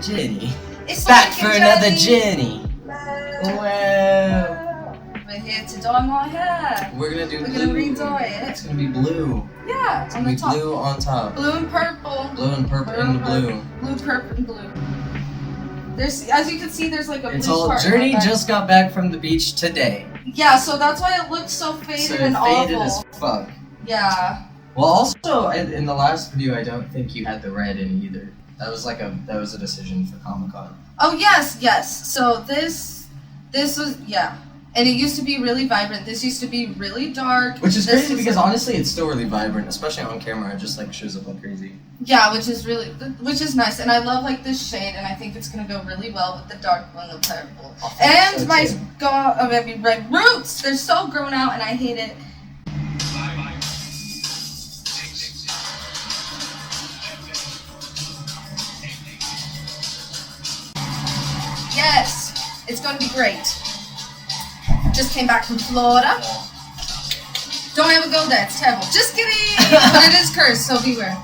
Jenny. It's Back like for another Jenny. Wow. We're here to dye my hair. We're gonna do We're blue. gonna re-dye it. It's gonna be blue. Yeah, It's on gonna the be top. blue on top. Blue and purple. Blue and purple and blue. Blue, purple, and blue. There's, as you can see, there's like a It's blue all part. Journey just got back from the beach today. Yeah, so that's why it looks so faded and faded awful. as fuck. Yeah. Well, also in the last video, I don't think you had the red in either. That was like a decision for Comic-Con. Oh yes. So this was and it used to be really vibrant. This used to be really dark. Which is This crazy was because like, honestly, it's still really vibrant, especially on camera. It just like shows up like crazy. yeah, which is nice, and I love like this shade, and I think it's gonna go really well with the dark one, the purple. And so my too. maybe red roots. They're so grown out, and I hate it. Yes, it's going to be great. Just came back from Florida. Don't ever go there, it's terrible. Just kidding! But it is cursed, so beware.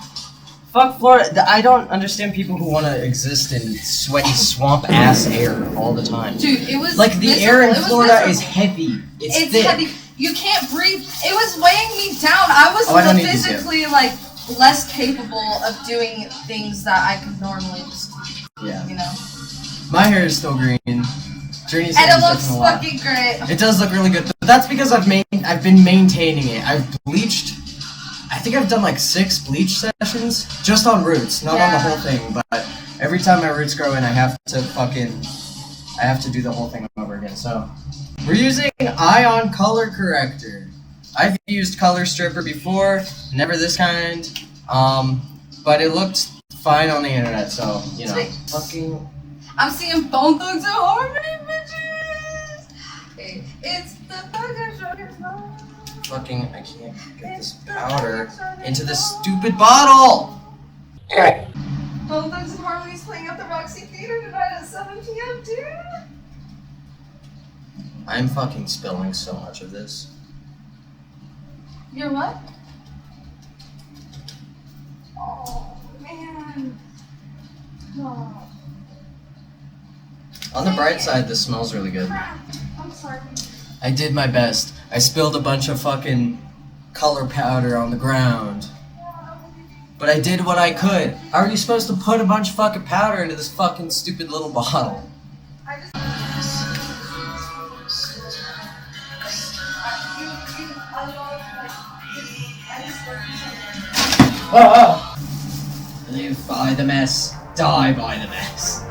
Fuck Florida. I don't understand people who want to exist in sweaty swamp ass air all the time. Dude, it was like the miserable. air in It was Florida miserable. is heavy. It's thick. heavy. You can't breathe. It was weighing me down. I was I don't need to do. physically like less capable of doing things that I could normally just do. Yeah. You know? My hair is still green. Journey's And hair it is looks looking a lot. fucking great. It does look really good, but that's because I've been maintaining it. I've bleached. I think I've done like 6 bleach sessions just on roots, not on the whole thing. But every time my roots grow in, I have to do the whole thing over again. So we're using Ion Color Corrector. I've used Color Stripper before, never this kind. But it looked fine on the internet, so you know, Sweet. fucking. I'm seeing Bone Thugs and Harmony, bitches! Hey, it's the Thug and Sugar's Love. Fucking, I can't get this powder into this stupid bottle! Bone Thugs and Harmony's playing at the Roxy Theater tonight at 7 p.m., dude! I'm fucking spilling so much of this. You're what? Oh, man. Oh. On the bright side, this smells really good. I'm sorry. I did my best. I spilled a bunch of fucking color powder on the ground. But I did what I could. How are you supposed to put a bunch of fucking powder into this fucking stupid little bottle? I just... Live by the mess, die by the mess.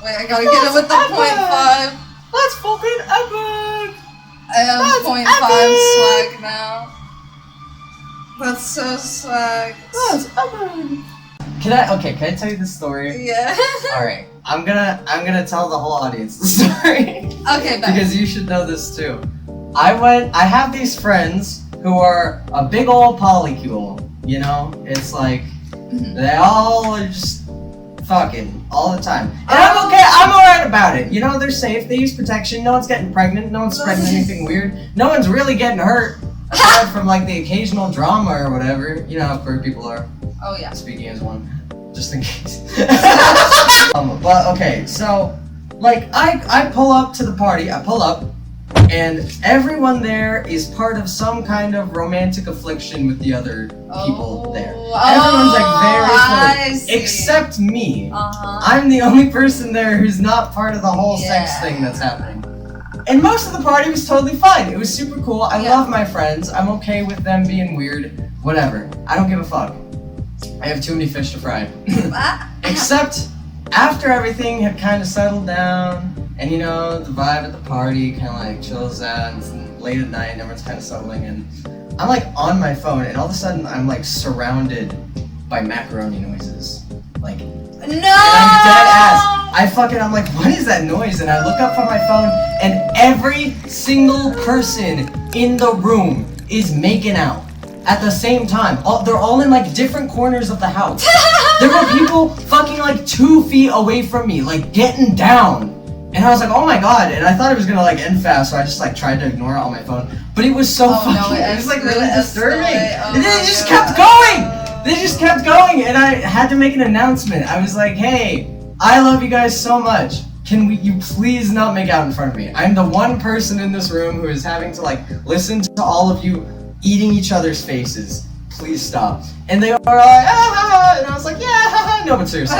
Wait, I gotta get it with the .5. That's fucking epic! I have 0.5 swag now. That's so swag. Can I tell you the story? Yeah. Alright. I'm gonna tell the whole audience the story. Okay, bye. Because you should know this too. I have these friends who are a big old polycule, you know? It's like, they all are just fucking all the time. And I'm okay, I'm alright about it. You know, they're safe, they use protection, no one's getting pregnant, no one's spreading anything weird, no one's really getting hurt, aside from like the occasional drama or whatever. You know how queer people are. Oh yeah. Speaking as one, just in case. But okay, so, like, I pull up to the party, and everyone there is part of some kind of romantic affliction with the other people there. Everyone's like very flirty, except me. I'm the only person there who's not part of the whole sex thing that's happening. And most of the party was totally fine. It was super cool. I love my friends. I'm okay with them being weird. Whatever. I don't give a fuck. I have too many fish to fry. Except after everything had kind of settled down, and you know, the vibe at the party kind of like chills out, and it's late at night and everyone's kind of settling in. I'm like on my phone, and all of a sudden I'm like surrounded by macaroni noises. Like, no! And I'm dead ass. I'm like, what is that noise? And I look up from my phone, and every single person in the room is making out at the same time. They're all in like different corners of the house. There were people fucking like 2 feet away from me, like getting down. And I was like, oh my god, and I thought it was gonna like end fast, so I just like tried to ignore it on my phone. But it was so it was like really disturbing. And then it just kept going! They just kept going, and I had to make an announcement. I was like, hey, I love you guys so much. Can you please not make out in front of me? I'm the one person in this room who is having to like listen to all of you eating each other's faces. Please stop. And they were like, ah, and I was like, yeah, no, but seriously.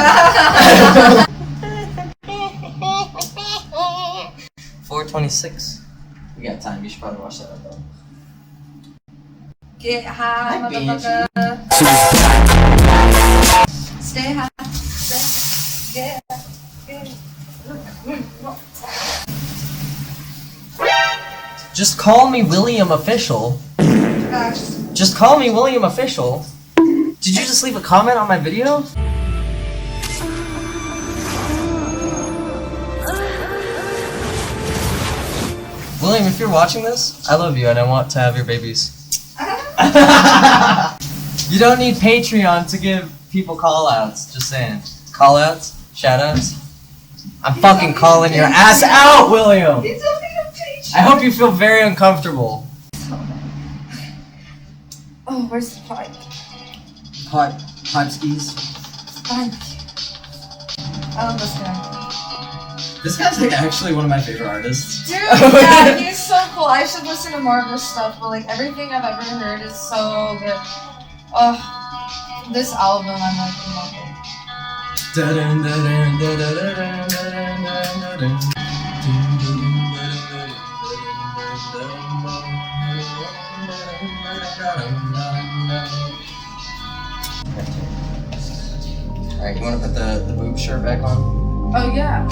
4:26. We got time. You should probably watch that though. Get high, motherfucker. Stay high. Get Just call me William Official. Just call me William Official. Did you just leave a comment on my video? William, if you're watching this, I love you and I want to have your babies. You don't need Patreon to give people call-outs, just saying. Call-outs? Shout-outs? I'm fucking calling your ass out, William! I hope you feel very uncomfortable. Oh, where's the pipe? Hot skis. Thank you. I love this guy. This guy's like actually one of my favorite artists. Dude, yeah, he's so cool. I should listen to more of his stuff, but like everything I've ever heard is so good. Oh, this album I'm like in love with. Alright, you wanna put the boob shirt back on? Oh yeah.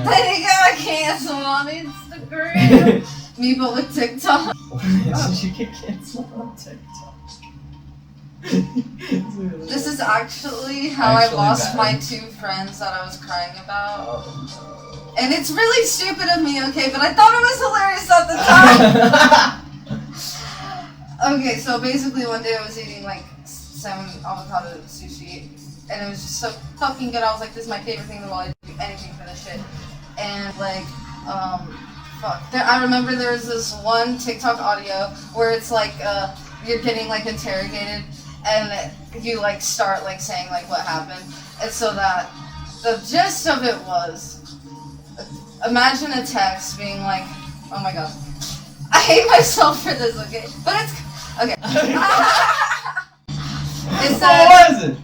I gotta cancel on Instagram. Me, but with TikTok. She get canceled on TikTok. This is actually how I lost my 2 friends that I was crying about. Oh, no. And it's really stupid of me, okay? But I thought it was hilarious at the time. Okay, so basically one day I was eating like salmon avocado sushi. And it was just so fucking good. I was like, this is my favorite thing in the world. I'd do anything for this shit. And like, fuck. I remember there was this one TikTok audio where it's like, you're getting like interrogated, and you like start like saying like what happened. And so that the gist of it was, imagine a text being like, oh my god, I hate myself for this, okay? But it's okay.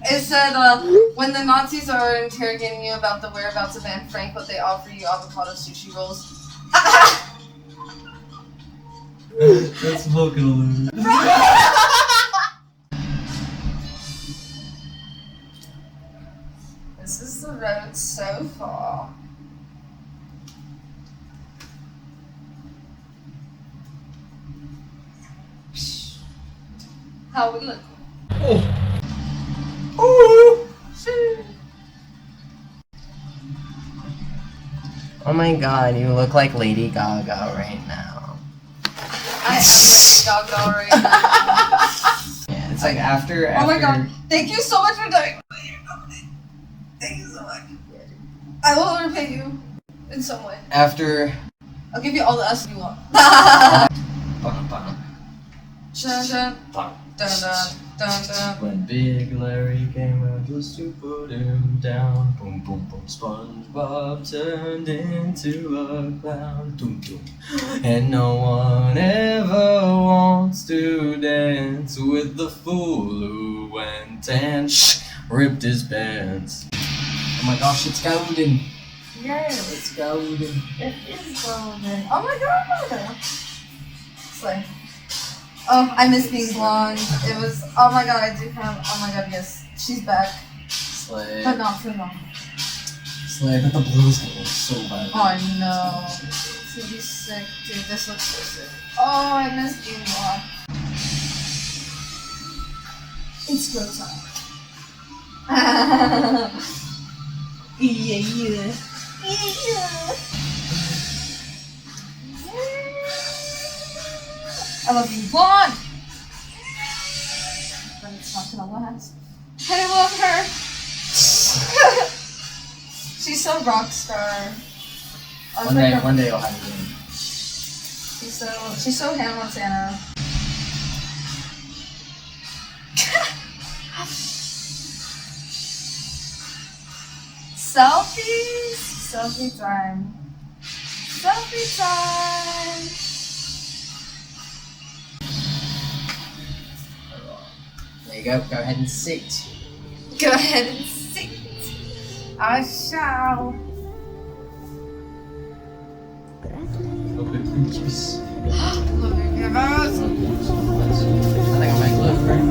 It said, when the Nazis are interrogating you about the whereabouts of Anne Frank, but they offer you avocado sushi rolls. That's fucking hilarious. This is the road so far. How we look? Oh. Oh my god, you look like Lady Gaga right now. I am Lady Gaga right now. Yeah, it's like after. Oh my god, thank you so much for doing. Thank you so much. I will repay you in some way. After. I'll give you all the S you want. Bum, bum. Dun, dun, Bum. dun, dun, dun, dun. When Big Larry came out just to put him down, boom, boom, boom, SpongeBob turned into a clown, doom, doom. And no one ever wants to dance with the fool who went and ripped his pants. Oh my gosh, it's golden. Yes, It's golden. it is golden. Oh my god. Slay. Oh, I miss being blonde. It was, oh my god, I do have, oh my god, yes, she's back. Slay. But not for long. Slay, but the blue's gonna look so bad. Oh, I know. It's gonna be sick, dude. This looks so sick. Oh, I miss being blonde. It's grow time. Yeah. I love you, blonde. But it's not gonna last. I love her. She's so rock star. One day you'll have it in. She's so Hannah Montana. Selfies! Selfie time. Selfie time! There you go. Go ahead and sit. Go ahead and sit. I shall. Okay, kiss. Look at us. I think I'll make love, right?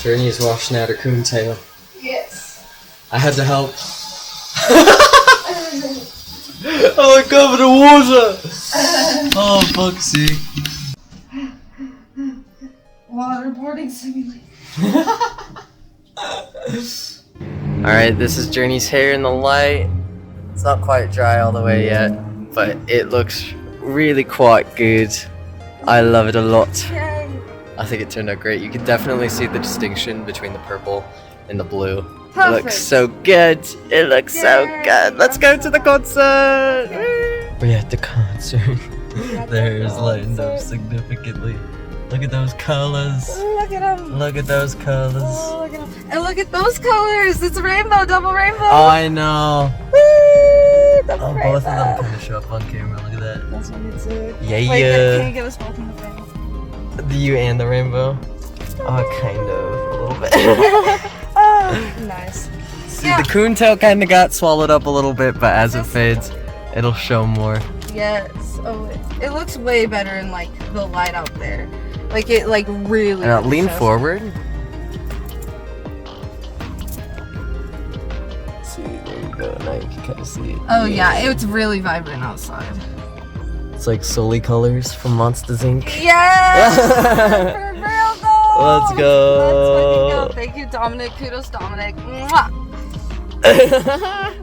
Journey's washing out her coon tail. Yes. I had to help. Oh, I'm covered in water! Oh, fuck's sake. Waterboarding simulator. Alright, this is Journey's hair in the light. It's not quite dry all the way yet, but it looks really quite good. I love it a lot. Yay. I think it turned out great. You can definitely see the distinction between the purple and the blue. Perfect. It looks so good. It looks so good. Let's go to the concert. We're at the concert. There's lightened up significantly. Look at those colors. Look at them. Look at those colors. Oh, look at them. And look at those colors. It's rainbow, double rainbow. Oh, I know. Woo, double Oh, rainbow. both of them kind of show up on camera. Look at that. That's what it's like. Yeah, Wait, yeah. can you give us both in the frame? You and the rainbow? Oh, kind of. A little bit. Oh, nice. See, the coon tail kind of got swallowed up a little bit, but as it fades, it'll show more. Yes. Oh, it looks way better in like the light out there. Like it, like really. And lean shows. forward. See, there you go. Now you can kind of see it. Oh yeah, it's really vibrant outside. It's like Soli colors from Monsters Inc. Yes. For real though. Let's go. Let's fucking go. Thank you, Dominik. Kudos, Dominik. Mwah.